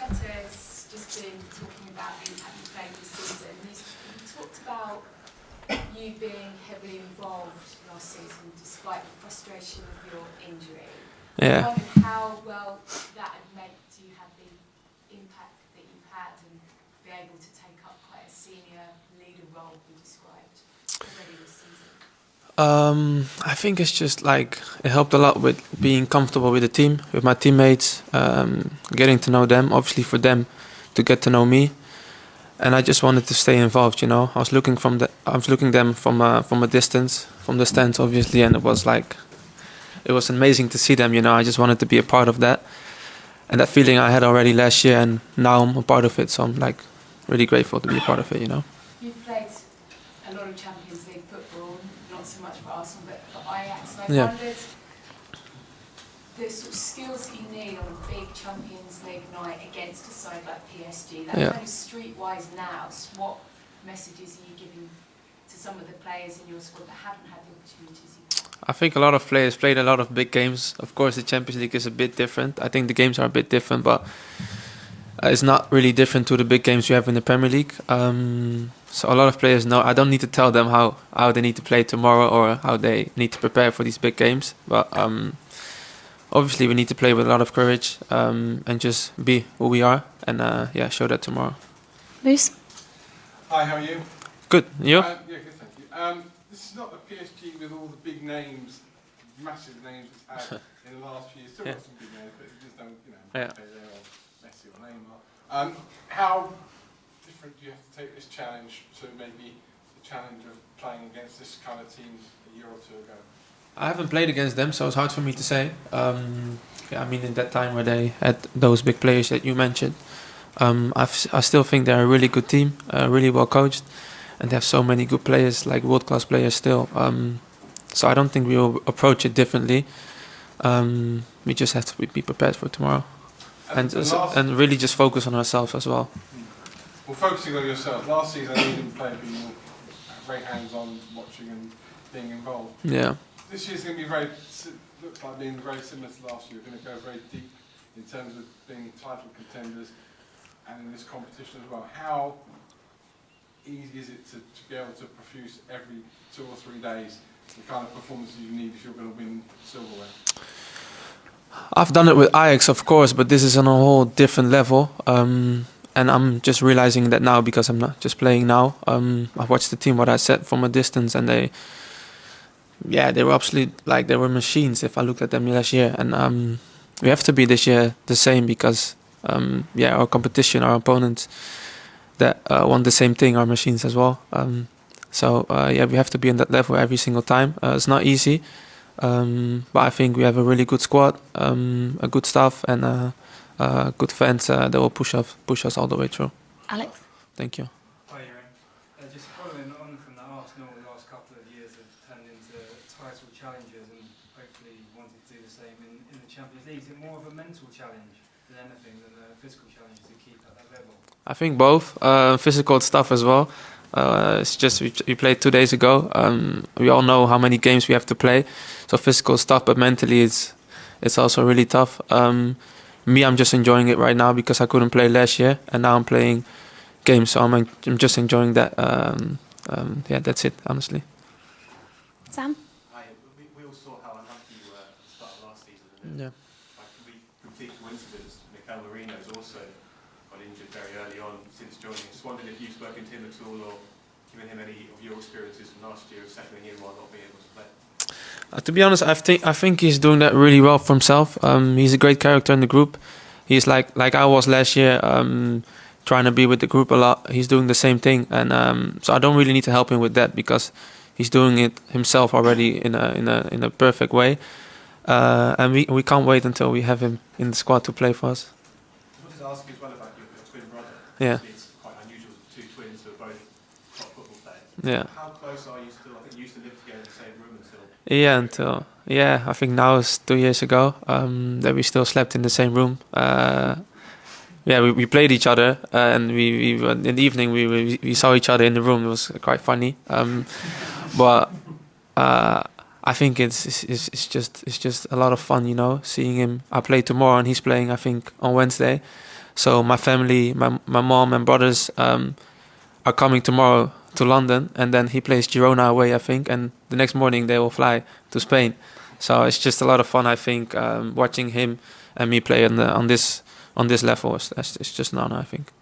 Arteta's just been talking about the impact you played this season. You talked about you being heavily involved last season despite the frustration of your injury. Yeah. I wondered how well that had meant you had the impact that you've had and be able to take up quite a senior leader role you described already this season. I think it's just like it helped a lot with being comfortable with the team, with my teammates, getting to know them. Obviously, for them to get to know me, and I just wanted to stay involved. You know, I was looking them from a distance, from the stands, obviously, and it was amazing to see them. You know, I just wanted to be a part of that, and that feeling I had already last year, and now I'm a part of it. So I'm like really grateful to be a part of it. You know. You've played a lot of Champions League football, not so much for Arsenal, but for Ajax. And I wondered the sort of skills that you need on a big Champions League night against a side like PSG. That kind of streetwise now. What messages are you giving to some of the players in your squad that haven't had the opportunities you've had? I think a lot of players played a lot of big games. Of course, the Champions League is a bit different. I think the games are a bit different, but it's not really different to the big games you have in the Premier League. So a lot of players know. I don't need to tell them how they need to play tomorrow or how they need to prepare for these big games. But obviously, we need to play with a lot of courage and just be who we are and show that tomorrow. Luis? Hi, how are you? Good. You? Yeah, good, thank you. This is not the PSG with all the big names, massive names it's had in the last few years. Still got some big names, but you just don't, Mbappe there or Messi or Neymar. How different do you have to take this challenge to maybe the challenge of playing against this kind of team a year or two ago? I haven't played against them, so it's hard for me to say. I mean, in that time where they had those big players that you mentioned, I still think they're a really good team, really well coached, and they have so many good players, like world-class players still. So I don't think we will approach it differently. We just have to be prepared for tomorrow, and really just focus on ourselves as well. Well, focusing on yourself. Last season, you didn't play, but you were very hands-on, watching and being involved. Yeah. This year's going to be looks like being very similar to last year. We're going to go very deep in terms of being title contenders and in this competition as well. How easy is it to be able to produce every 2 or 3 days the kind of performances you need if you're going to win silverware? I've done it with Ajax, of course, but this is on a whole different level. And I'm just realizing that now because I'm not just playing now. I watched the team what I said from a distance, and they were absolutely like they were machines. If I looked at them last year, and we have to be this year the same because our competition, our opponents that want the same thing, are machines as well. We have to be on that level every single time. It's not easy, but I think we have a really good squad, a good staff, and good fans that will push us all the way through. Alex? Thank you. Hi, Jurrien. Just following on from that, Arsenal the last couple of years have turned into title challengers and hopefully wanted to do the same in the Champions League. Is it more of a mental challenge than anything, than a physical challenge to keep at that level? I think both. Physical stuff as well. It's just we played 2 days ago. We all know how many games we have to play, so physical stuff. But mentally, it's also really tough. I'm just enjoying it right now because I couldn't play last year, and now I'm playing games, so I'm just enjoying that. That's it, honestly. Sam? Hi, we all saw how unlucky you were at the start of last season. And Yeah. by complete coincidence, Mikel Merino's also got injured very early on since joining. Just wondering if you've spoken to him at all or given him any of your experiences from last year of settling in while not being able to play. To be honest, I think he's doing that really well for himself. He's a great character in the group. He's like I was last year, trying to be with the group a lot. He's doing the same thing, and so I don't really need to help him with that because he's doing it himself already in a perfect way. And we can't wait until we have him in the squad to play for us. I wanted to ask you as well about your twin brother. Yeah. It's quite unusual, 2 twins who are both top football players. Yeah. How close are you still? I think you used to live together in the same room until... I think now it's 2 years ago that we still slept in the same room. We played each other, and we in the evening we saw each other in the room. It was quite funny, but I think it's just a lot of fun, seeing him. I play tomorrow, and he's playing I think on Wednesday, So my family, my mom and brothers are coming tomorrow to London, and then he plays Girona away, I think, and the next morning they will fly to Spain. So it's just a lot of fun, I think, watching him and me play on this level. It's just an honor, I think.